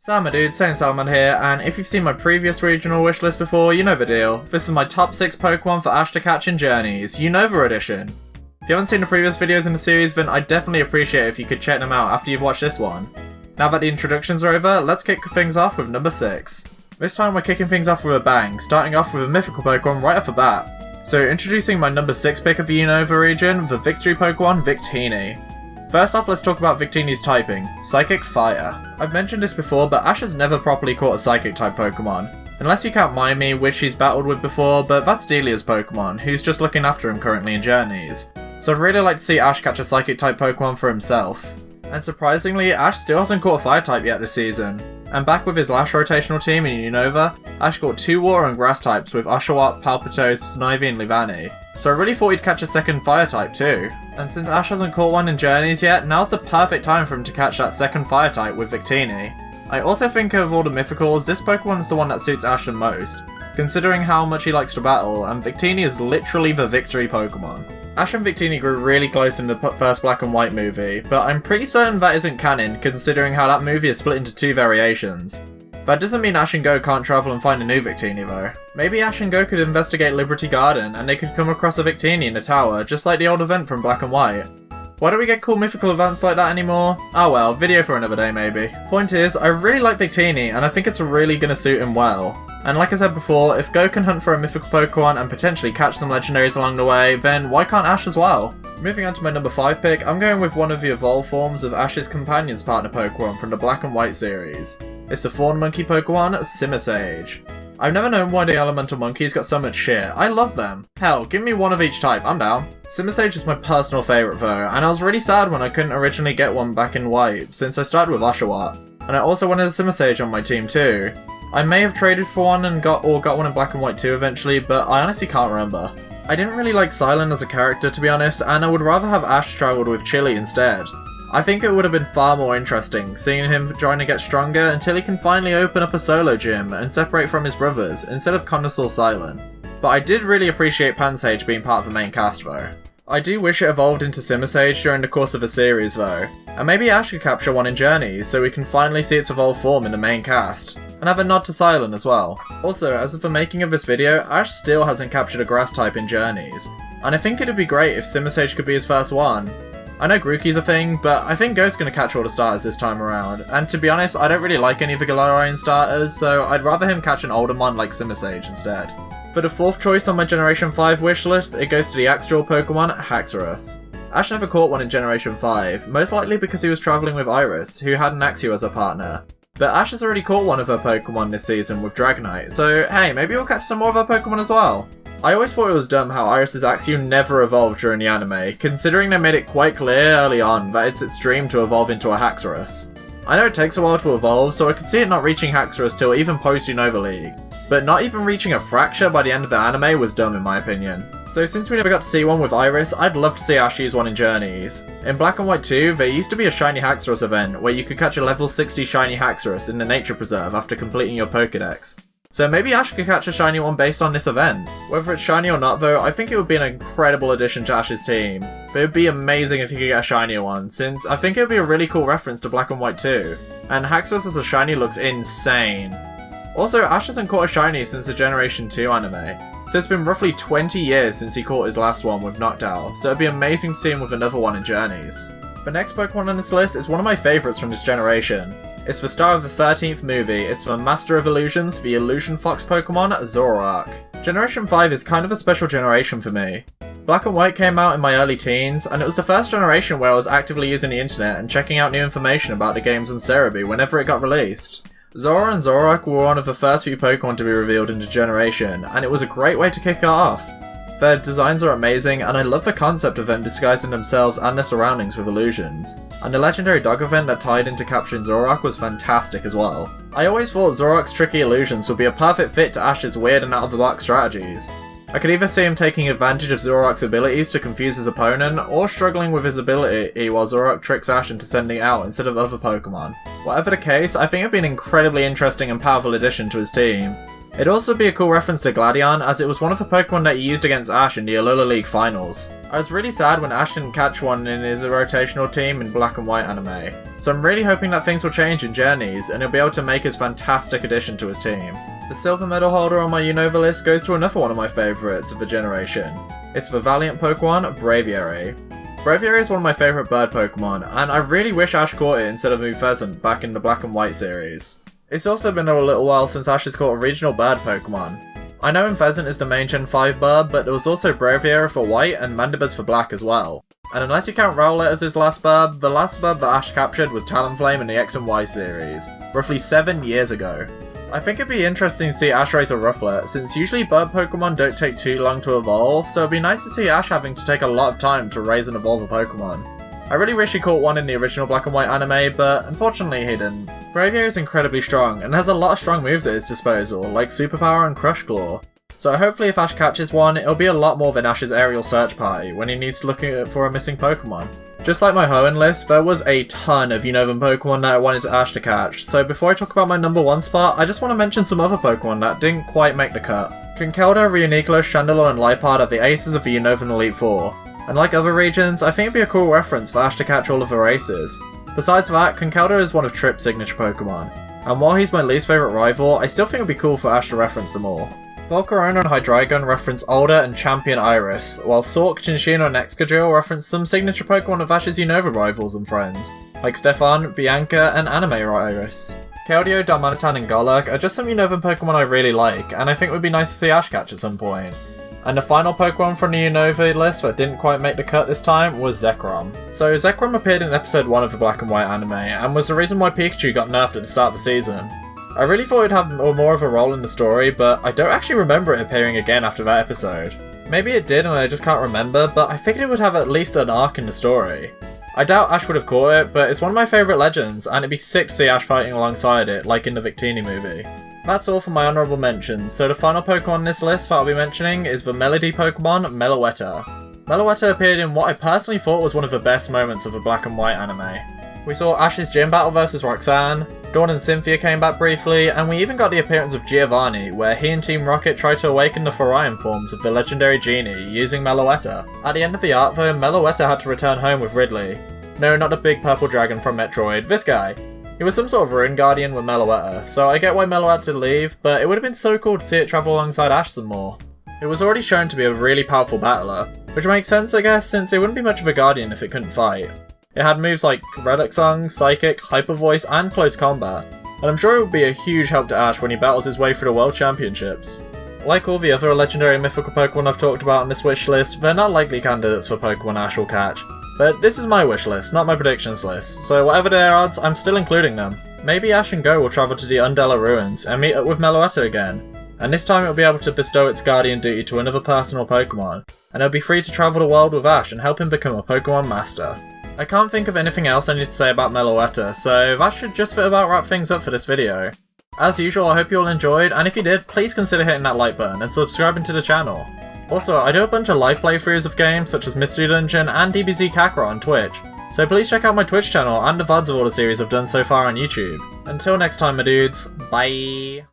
Sama dude, SaiyanSalamander here, and if you've seen my previous regional wishlist before, you know the deal. This is my top 6 Pokemon for Ash to catch in Journeys, Unova Edition. If you haven't seen the previous videos in the series, then I'd definitely appreciate it if you could check them out after you've watched this one. Now that the introductions are over, let's kick things off with number 6. This time we're kicking things off with a bang, starting off with a mythical Pokemon right off the bat. So introducing my number 6 pick of the Unova region, the victory Pokemon, Victini. First off, let's talk about Victini's typing, Psychic Fire. I've mentioned this before, but Ash has never properly caught a Psychic type Pokemon. Unless you count Miami, which he's battled with before, but that's Delia's Pokemon, who's just looking after him currently in Journeys. So I'd really like to see Ash catch a Psychic type Pokemon for himself. And surprisingly, Ash still hasn't caught a Fire type yet this season. And back with his last rotational team in Unova, Ash caught 2 Water and Grass types with Oshawott, Palpitoad, Snivy and Livani. So I really thought he'd catch a second Fire type too. And since Ash hasn't caught one in Journeys yet, now's the perfect time for him to catch that second Fire type with Victini. I also think of all the mythicals, this Pokemon is the one that suits Ash the most, considering how much he likes to battle, and Victini is literally the victory Pokemon. Ash and Victini grew really close in the first Black and White movie, but I'm pretty certain that isn't canon considering how that movie is split into 2 variations. That doesn't mean Ash and Go can't travel and find a new Victini though. Maybe Ash and Go could investigate Liberty Garden and they could come across a Victini in a tower, just like the old event from Black and White. Why don't we get cool mythical events like that anymore? Oh well, video for another day maybe. Point is, I really like Victini and I think it's really gonna suit him well. And like I said before, if Go can hunt for a mythical Pokemon and potentially catch some legendaries along the way, then why can't Ash as well? Moving on to my number 5 pick, I'm going with one of the evolved forms of Ash's companion's partner Pokemon from the Black and White series. It's the Thorn Monkey Pokemon, Simusage. I've never known why the Elemental Monkeys got so much shit. I love them. Hell, give me one of each type, I'm down. Simusage is my personal favourite though, and I was really sad when I couldn't originally get one back in White, since I started with Oshawott. And I also wanted a Simusage on my team too. I may have traded for one and got one in Black and White too eventually, but I honestly can't remember. I didn't really like Saiyan as a character to be honest, and I would rather have Ash travelled with Chili instead. I think it would have been far more interesting, seeing him trying to get stronger until he can finally open up a solo gym and separate from his brothers, instead of Connoisseur Silent. But I did really appreciate Pansage being part of the main cast though. I do wish it evolved into Simusage during the course of the series though, and maybe Ash could capture one in Journeys so we can finally see its evolved form in the main cast, and have a nod to Silent as well. Also, as of the making of this video, Ash still hasn't captured a grass type in Journeys, and I think it'd be great if Simusage could be his first one. I know Grookey's a thing, but I think Ghost's gonna catch all the starters this time around, and to be honest, I don't really like any of the Galarian starters, so I'd rather him catch an older one like Simusage instead. For the 4th choice on my Generation 5 wish list, it goes to the Axe-Jaw Pokemon, Haxorus. Ash never caught one in Generation 5, most likely because he was travelling with Iris, who had an Axew as a partner. But Ash has already caught one of her Pokemon this season with Dragonite, so hey, maybe we'll catch some more of her Pokemon as well. I always thought it was dumb how Iris's Axew never evolved during the anime, considering they made it quite clear early on that it's its dream to evolve into a Haxorus. I know it takes a while to evolve, so I could see it not reaching Haxorus till even post-Unova League. But not even reaching a Fracture by the end of the anime was dumb in my opinion. So since we never got to see one with Iris, I'd love to see Ash use one in Journeys. In Black and White 2, there used to be a Shiny Haxorus event where you could catch a level 60 Shiny Haxorus in the Nature Preserve after completing your Pokédex. So maybe Ash could catch a shiny one based on this event. Whether it's shiny or not though, I think it would be an incredible addition to Ash's team. But it would be amazing if he could get a shinier one, since I think it would be a really cool reference to Black and White 2. And Haxorus as a shiny looks insane. Also, Ash hasn't caught a shiny since the Generation 2 anime, so it's been roughly 20 years since he caught his last one with Noctowl, so it'd be amazing to see him with another one in Journeys. The next Pokemon on this list is one of my favourites from this generation. It's the star of the 13th movie, it's the Master of Illusions, the Illusion Fox Pokemon, Zoroark. Generation 5 is kind of a special generation for me. Black and White came out in my early teens, and it was the first generation where I was actively using the internet and checking out new information about the games on Cerebi whenever it got released. Zora and Zoroark were one of the first few Pokemon to be revealed in the generation, and it was a great way to kick it off. Their designs are amazing, and I love the concept of them disguising themselves and their surroundings with illusions. And the legendary dog event that tied into capturing Zoroark was fantastic as well. I always thought Zoroark's tricky illusions would be a perfect fit to Ash's weird and out-of-the-box strategies. I could either see him taking advantage of Zoroark's abilities to confuse his opponent, or struggling with his ability while Zoroark tricks Ash into sending it out instead of other Pokemon. Whatever the case, I think it'd be an incredibly interesting and powerful addition to his team. It'd also be a cool reference to Gladion, as it was one of the Pokemon that he used against Ash in the Alola League finals. I was really sad when Ash didn't catch one in his rotational team in Black and White anime, so I'm really hoping that things will change in Journeys and he'll be able to make his fantastic addition to his team. The silver medal holder on my Unova list goes to another one of my favourites of the generation. It's the Valiant Pokemon, Braviary. Braviary is one of my favourite bird Pokemon, and I really wish Ash caught it instead of Pheasant back in the Black and White series. It's also been a little while since Ash has caught a regional bird Pokemon. I know Pheasant is the main Gen 5 bird, but there was also Braviary for white and Mandibuzz for black as well. And unless you count Rowlet as his last bird, the last bird that Ash captured was Talonflame in the X and Y series, roughly 7 years ago. I think it'd be interesting to see Ash raise a Rufflet, since usually bird Pokemon don't take too long to evolve, so it'd be nice to see Ash having to take a lot of time to raise and evolve a Pokemon. I really wish he caught one in the original Black and White anime, but unfortunately he didn't. Braviary is incredibly strong, and has a lot of strong moves at his disposal, like Superpower and Crush Claw. So hopefully if Ash catches one, it'll be a lot more than Ash's aerial search party when he needs to look for a missing Pokemon. Just like my Hoenn list, there was a ton of Unovan Pokemon that I wanted Ash to catch, so before I talk about my number 1 spot, I just want to mention some other Pokemon that didn't quite make the cut. Conkeldurr, Reuniclus, Chandelure and Liepard are the aces of the Unovan Elite Four. And like other regions, I think it'd be a cool reference for Ash to catch all of the races. Besides that, Conkeldurr is one of Trip's signature Pokemon, and while he's my least favourite rival, I still think it'd be cool for Ash to reference them all. Volcarona and Hydreigon reference older and champion Iris, while Sork, Chinchino and Excadrill reference some signature Pokemon of Ash's Unova rivals and friends, like Stefan, Bianca and Anime Iris. Keldeo, Darmanitan and Golurk are just some Unovan Pokemon I really like, and I think it would be nice to see Ash catch at some point. And the final Pokemon from the Unova list that didn't quite make the cut this time was Zekrom. So Zekrom appeared in episode 1 of the Black and White anime, and was the reason why Pikachu got nerfed at the start of the season. I really thought it'd have more of a role in the story, but I don't actually remember it appearing again after that episode. Maybe it did and I just can't remember, but I figured it would have at least an arc in the story. I doubt Ash would have caught it, but it's one of my favourite legends, and it'd be sick to see Ash fighting alongside it, like in the Victini movie. That's all for my honourable mentions, so the final Pokemon on this list that I'll be mentioning is the Melody Pokemon, Mellowetta. Mellowetta appeared in what I personally thought was one of the best moments of the Black and White anime. We saw Ash's gym battle versus Roxanne, Dawn and Cynthia came back briefly, and we even got the appearance of Giovanni, where he and Team Rocket tried to awaken the Thorian forms of the legendary genie using Mellowetta. At the end of the arc though, Mellowetta had to return home with Ridley. No, not the big purple dragon from Metroid, this guy. He was some sort of Ruin Guardian with Mellowetta, so I get why Mellowetta had to leave, but it would have been so cool to see it travel alongside Ash some more. It was already shown to be a really powerful battler, which makes sense I guess since it wouldn't be much of a Guardian if it couldn't fight. It had moves like Relic Song, Psychic, Hyper Voice and Close Combat, and I'm sure it would be a huge help to Ash when he battles his way through the World Championships. Like all the other legendary and mythical Pokemon I've talked about on this wish list, they're not likely candidates for Pokemon Ash will catch. But this is my wish list, not my predictions list, so whatever their odds, I'm still including them. Maybe Ash and Go will travel to the Undella Ruins and meet up with Mellowetta again, and this time it'll be able to bestow its guardian duty to another personal Pokemon, and it'll be free to travel the world with Ash and help him become a Pokemon Master. I can't think of anything else I need to say about Mellowetta, so that should just about wrap things up for this video. As usual, I hope you all enjoyed, and if you did, please consider hitting that like button and subscribing to the channel. Also, I do a bunch of live playthroughs of games such as Mystery Dungeon and DBZ Kakarot on Twitch, so please check out my Twitch channel and the VODs of all the series I've done so far on YouTube. Until next time my dudes, bye!